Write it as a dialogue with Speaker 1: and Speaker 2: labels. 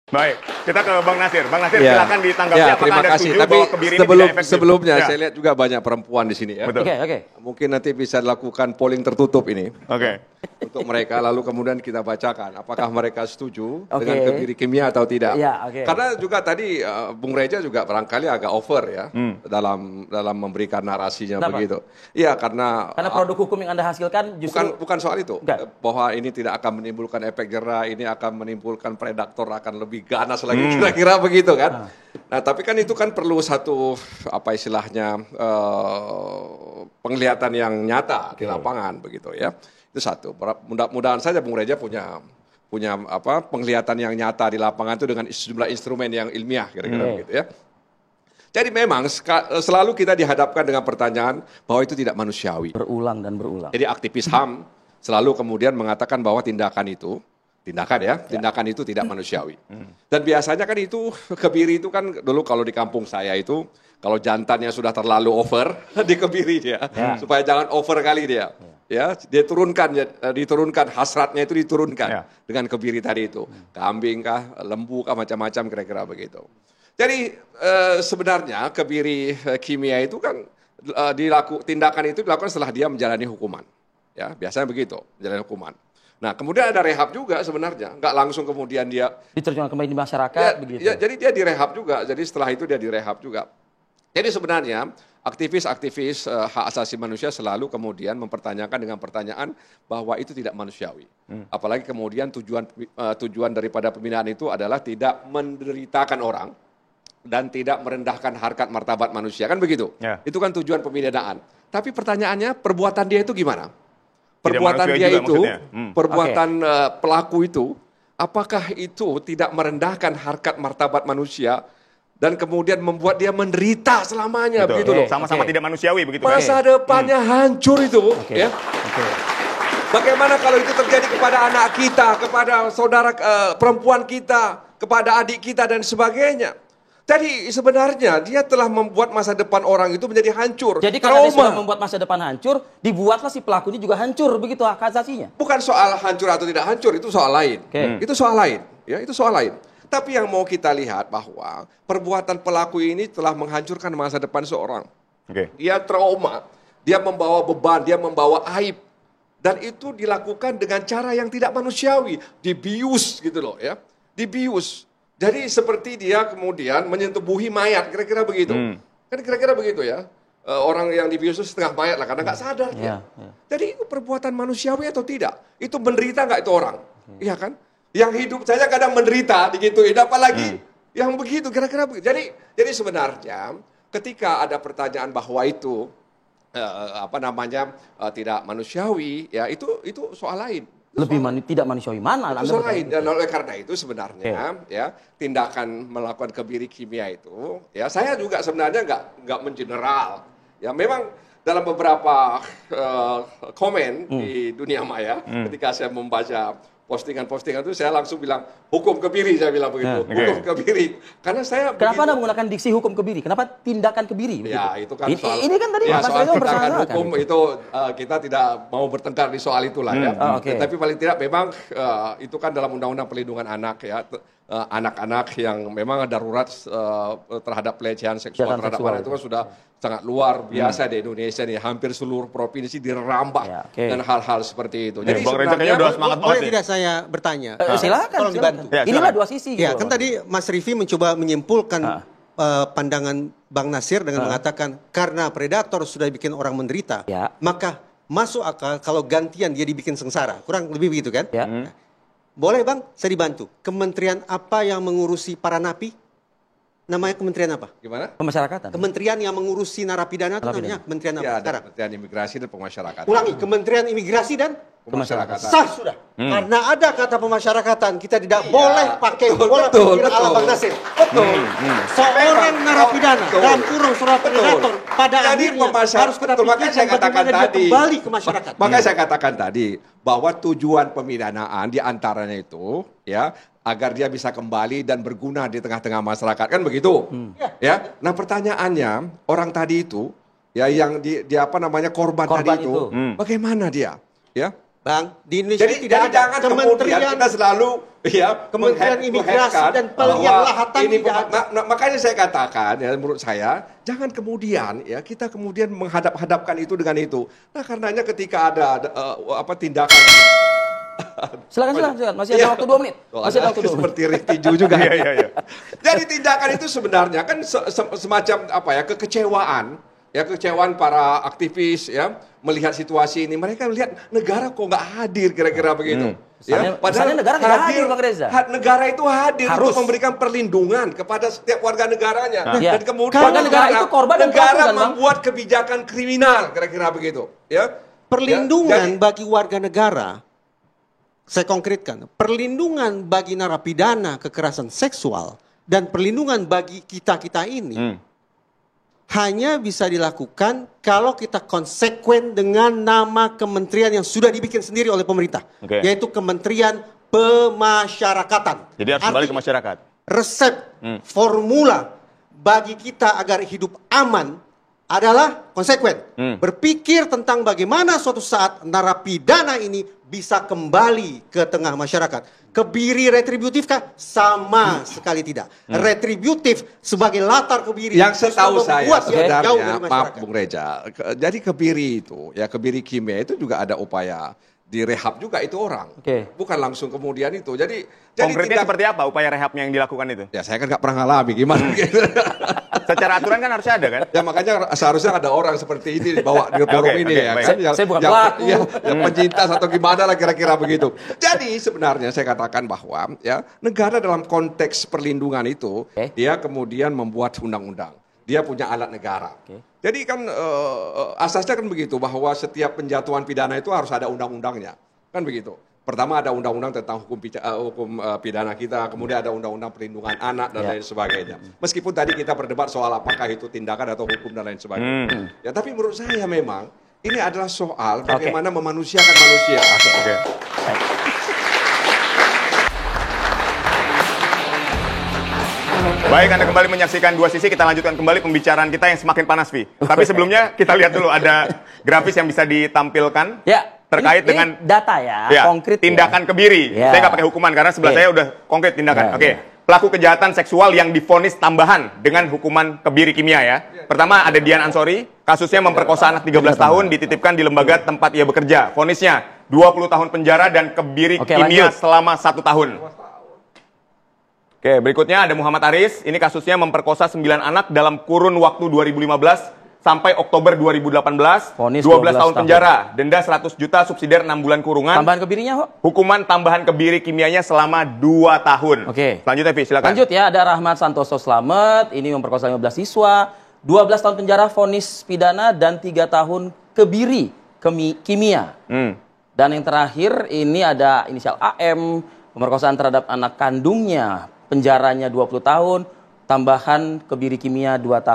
Speaker 1: Baik, kita ke Bang Nasir. Bang Nasir,
Speaker 2: Ya.
Speaker 1: silakan ditanggapi
Speaker 2: Ya,
Speaker 1: apakah
Speaker 2: terima
Speaker 1: Anda
Speaker 2: kasih.
Speaker 1: setuju
Speaker 2: Tapi
Speaker 1: bahwa kebiri ini tidak efektif?
Speaker 2: sebelumnya
Speaker 1: Ya.
Speaker 2: saya lihat juga banyak perempuan di sini ya.
Speaker 1: Betul.
Speaker 3: Oke.
Speaker 2: Mungkin nanti bisa dilakukan polling tertutup ini
Speaker 1: Oke.
Speaker 2: untuk mereka, lalu kemudian kita bacakan apakah mereka setuju
Speaker 3: Oke.
Speaker 2: dengan kebiri kimia atau tidak.
Speaker 3: Ya, oke.
Speaker 2: Karena juga tadi Bung Reja juga barangkali agak over ya dalam memberikan narasinya
Speaker 3: Kenapa?
Speaker 2: begitu. Iya, karena
Speaker 3: Karena produk hukum yang Anda hasilkan justru
Speaker 2: bukan soal itu.
Speaker 3: Enggak.
Speaker 2: Bahwa ini tidak akan menimbulkan efek jerah, ini akan menimbulkan predator akan lebih ganas lagi, kira-kira begitu kan. Nah, tapi kan itu kan perlu satu apa istilahnya penglihatan yang nyata di lapangan begitu ya. Itu satu. Mudah-mudahan saja Bung Reja punya apa penglihatan yang nyata di lapangan itu dengan sejumlah instrumen yang ilmiah kira-kira begitu ya. Jadi memang selalu kita dihadapkan dengan pertanyaan bahwa itu tidak manusiawi.
Speaker 3: berulang dan berulang.
Speaker 2: Jadi aktivis HAM selalu kemudian mengatakan bahwa tindakan itu tidak manusiawi. Dan biasanya kan itu kebiri itu kan dulu kalau di kampung saya itu kalau jantannya sudah terlalu over dikebiri dia supaya jangan over kali dia. Ya, dia diturunkan hasratnya itu diturunkan dengan kebiri tadi itu. Kambing kah, lembu kah, macam-macam kira-kira begitu. Jadi sebenarnya kebiri kimia itu kan tindakan itu dilakukan setelah dia menjalani hukuman. Ya, biasanya begitu, menjalani hukuman. Nah, kemudian ada rehab juga sebenarnya, nggak langsung kemudian dia
Speaker 3: Diterjunkan kembali di masyarakat begitu.
Speaker 2: Ya, jadi dia direhab juga. Jadi setelah itu dia direhab juga. Jadi sebenarnya aktivis-aktivis hak asasi manusia selalu kemudian mempertanyakan dengan pertanyaan bahwa itu tidak manusiawi. Apalagi kemudian tujuan daripada pembinaan itu adalah tidak menderitakan orang dan tidak merendahkan harkat martabat manusia, kan begitu?
Speaker 1: Ya.
Speaker 2: Itu kan tujuan pembinaan. Tapi pertanyaannya perbuatan dia itu gimana?
Speaker 1: Tidak
Speaker 2: Perbuatan
Speaker 1: manusiawi
Speaker 2: dia
Speaker 1: juga
Speaker 2: itu,
Speaker 1: maksudnya.
Speaker 2: perbuatan pelaku itu, apakah itu tidak merendahkan harkat martabat manusia dan kemudian membuat dia menderita selamanya, begitu loh?
Speaker 1: Sama-sama tidak manusiawi begitu kan?
Speaker 2: Masa depannya hancur itu, ya. Bagaimana kalau itu terjadi kepada anak kita, kepada saudara perempuan kita, kepada adik kita dan sebagainya? Jadi sebenarnya dia telah membuat masa depan orang itu menjadi hancur.
Speaker 3: Jadi karena dia sudah membuat masa depan hancur, dibuatlah si pelakunya juga hancur begitu hak asasinya.
Speaker 2: Bukan soal hancur atau tidak hancur, itu soal lain. Itu soal lain, ya, itu soal lain. Tapi yang mau kita lihat bahwa perbuatan pelaku ini telah menghancurkan masa depan seorang. Dia trauma, dia membawa beban, dia membawa aib. Dan itu dilakukan dengan cara yang tidak manusiawi, dibius gitu loh ya. Dibius. Jadi seperti dia kemudian menyentubuhi mayat, kira-kira begitu. Kan kira-kira begitu ya. Orang yang dibius itu setengah mayat lah, karena nggak sadar dia. Jadi itu perbuatan manusiawi atau tidak? Itu menderita nggak itu orang? Iya kan? Yang hidup saja kadang menderita, digituin. Apalagi yang begitu, kira-kira begitu. Jadi sebenarnya ketika ada pertanyaan bahwa itu tidak manusiawi, ya itu soal lain.
Speaker 3: Tidak manusiawi mana?
Speaker 2: Itu soal lain. Dan oleh karena itu sebenarnya ya tindakan melakukan kebiri kimia itu, ya saya juga sebenarnya nggak mengeneral. Ya memang dalam beberapa komen di dunia maya, ketika saya membaca postingan-postingan itu saya langsung bilang hukum kebiri, saya bilang begitu. Hukum kebiri. Karena saya
Speaker 3: Kenapa Anda menggunakan diksi hukum kebiri? Kenapa tindakan kebiri?
Speaker 2: Ya, itu kan soal,
Speaker 3: ini kan tadi
Speaker 2: ya,
Speaker 3: Mas
Speaker 2: soal
Speaker 3: Reza
Speaker 2: tindakan
Speaker 3: bersama
Speaker 2: hukum itu kita tidak mau bertengkar di soal itulah ya. Tapi paling tidak memang itu kan dalam Undang-Undang Perlindungan Anak ya. Anak-anak yang memang darurat terhadap pelecehan seksual terhadap anak itu kan sudah sangat luar biasa di Indonesia nih, hampir seluruh provinsi dirambah dengan hal-hal seperti itu. Jadi
Speaker 1: Bang Reza kayaknya udah semangat banget
Speaker 4: boleh
Speaker 1: nih.
Speaker 4: tidak saya bertanya?
Speaker 3: Silakan.
Speaker 4: Tolong dibantu.
Speaker 1: Ya,
Speaker 3: Inilah dua sisi.
Speaker 4: Ya,
Speaker 3: gitu.
Speaker 4: kan tadi Mas Rifi mencoba menyimpulkan pandangan Bang Nasir dengan mengatakan karena predator sudah bikin orang menderita, maka masuk akal kalau gantian dia dibikin sengsara. Kurang lebih begitu kan?
Speaker 3: Ya.
Speaker 4: Boleh Bang, saya dibantu. Kementerian apa yang mengurusi para napi? Namanya kementerian apa?
Speaker 2: gimana?
Speaker 3: Pemasyarakatan.
Speaker 4: Kementerian yang mengurusi narapidana itu namanya kementerian apa
Speaker 2: Ya, ada
Speaker 4: sekarang?
Speaker 2: Kementerian Imigrasi dan Pemasyarakatan.
Speaker 4: Ulangi, Kementerian Imigrasi dan
Speaker 2: Pemasyarakatan.
Speaker 4: sah sudah. Karena ada kata pemasyarakatan, kita tidak boleh pakai pola
Speaker 2: betul,
Speaker 4: pikir ala Bang Nasir.
Speaker 2: Betul.
Speaker 4: Seorang narapidana
Speaker 2: Betul.
Speaker 4: dalam kurung seorang predator pada
Speaker 2: Jadi
Speaker 4: akhirnya harus kita
Speaker 2: betul, makanya saya
Speaker 4: pikirkan
Speaker 2: katakan
Speaker 4: bagaimana dia
Speaker 2: tadi.
Speaker 4: kembali ke masyarakat.
Speaker 2: Makanya saya katakan tadi bahwa tujuan pemidanaan di antaranya itu ya agar dia bisa kembali dan berguna di tengah-tengah masyarakat, kan begitu? Ya. Nah, pertanyaannya orang tadi itu ya yang dia korban tadi itu, bagaimana dia? Ya.
Speaker 4: Bang, di Indonesia
Speaker 2: Jadi
Speaker 4: tidak ada
Speaker 2: jangan kemudian kita selalu ya,
Speaker 4: Kementerian Imigrasi dan Pelihat Lahatan
Speaker 2: ini
Speaker 4: tidak ada.
Speaker 2: makanya saya katakan ya, menurut saya jangan kemudian ya kita kemudian menghadap-hadapkan itu dengan itu. Nah, karenanya ketika ada tindakan
Speaker 3: Silakan. Masih ada waktu 2 menit. Masih ada waktu 2 menit.
Speaker 2: seperti Rick Tiju juga.
Speaker 1: Iya.
Speaker 2: Jadi tindakan itu sebenarnya kan semacam kekecewaan para aktivis ya melihat situasi ini. Mereka melihat negara kok nggak hadir kira-kira begitu.
Speaker 3: Misalnya negara nggak hadir, Bang Reza.
Speaker 2: Negara itu hadir
Speaker 3: Harus
Speaker 2: untuk memberikan perlindungan kepada setiap warga negaranya. Dan kemudian
Speaker 3: warga negara itu korban dan
Speaker 2: negara
Speaker 3: pelaku, kan, Bang?
Speaker 2: membuat kebijakan kriminal kira-kira begitu. Ya.
Speaker 4: Perlindungan bagi warga negara, saya konkretkan, perlindungan bagi narapidana kekerasan seksual dan perlindungan bagi kita-kita ini hanya bisa dilakukan kalau kita konsekuen dengan nama kementerian yang sudah dibikin sendiri oleh pemerintah, yaitu Kementerian Pemasyarakatan.
Speaker 1: Jadi harus kembali ke masyarakat.
Speaker 4: Resep, formula bagi kita agar hidup aman adalah konsekuen. Berpikir tentang bagaimana suatu saat narapidana ini bisa kembali ke tengah masyarakat. Kebiri retributif kah? Sama sekali tidak. Retributif sebagai latar kebiri.
Speaker 2: Yang setahu saya
Speaker 4: jauh dari
Speaker 2: sebenarnya,
Speaker 4: masyarakat.
Speaker 2: Pak Bung Reza, jadi kebiri itu, ya kebiri kimia itu juga ada upaya direhab juga itu orang. Bukan langsung kemudian itu. Jadi
Speaker 1: konkretnya seperti apa upaya rehabnya yang dilakukan itu?
Speaker 2: Ya saya kan nggak pernah ngalami gimana gitu.
Speaker 1: Secara aturan kan harusnya ada kan?
Speaker 2: Ya makanya seharusnya ada orang seperti ini dibawa di forum ini ya kan.
Speaker 3: Saya bukan pelaku.
Speaker 2: Yang penyintas atau gimana lah kira-kira begitu. Jadi sebenarnya saya katakan bahwa ya negara dalam konteks perlindungan itu dia kemudian membuat undang-undang. Dia punya alat negara. Jadi kan asasnya kan begitu bahwa setiap penjatuhan pidana itu harus ada undang-undangnya. Kan begitu. Pertama ada undang-undang tentang hukum pidana kita, kemudian ada undang-undang perlindungan anak dan lain sebagainya. Meskipun tadi kita berdebat soal apakah itu tindakan atau hukum dan lain sebagainya. Ya tapi menurut saya memang ini adalah soal bagaimana memanusiakan manusia.
Speaker 1: Baik, Anda kembali menyaksikan Dua Sisi. Kita lanjutkan kembali pembicaraan kita yang semakin panas, Vi. Tapi sebelumnya kita lihat dulu ada grafis yang bisa ditampilkan. Terkait dengan
Speaker 3: data konkret
Speaker 1: tindakan kebiri. Saya nggak pakai hukuman karena sebelah saya udah konkret tindakan. Pelaku kejahatan seksual yang divonis tambahan dengan hukuman kebiri kimia ya. Pertama ada Dian Ansori, kasusnya memperkosa anak 13 tahun, dititipkan di lembaga tempat ia bekerja. Vonisnya 20 tahun penjara dan kebiri kimia selama 1 tahun. Berikutnya ada Muhammad Aris, ini kasusnya memperkosa 9 anak dalam kurun waktu 2015 sampai Oktober 2018, 12 tahun penjara, denda 100 juta, subsidiar 6 bulan kurungan.
Speaker 3: Tambahan kebirinya,
Speaker 1: hukuman tambahan kebiri kimianya selama 2 tahun. Lanjut, Vi, silakan.
Speaker 3: Lanjut ya, ada Rahmat Santoso Slamet, ini memperkosa 15 siswa, 12 tahun penjara, vonis pidana, dan 3 tahun kebiri kimia. Dan yang terakhir, ini ada inisial AM, pemerkosaan terhadap anak kandungnya, penjaranya 20 tahun, tambahan kebiri kimia 2 tahun.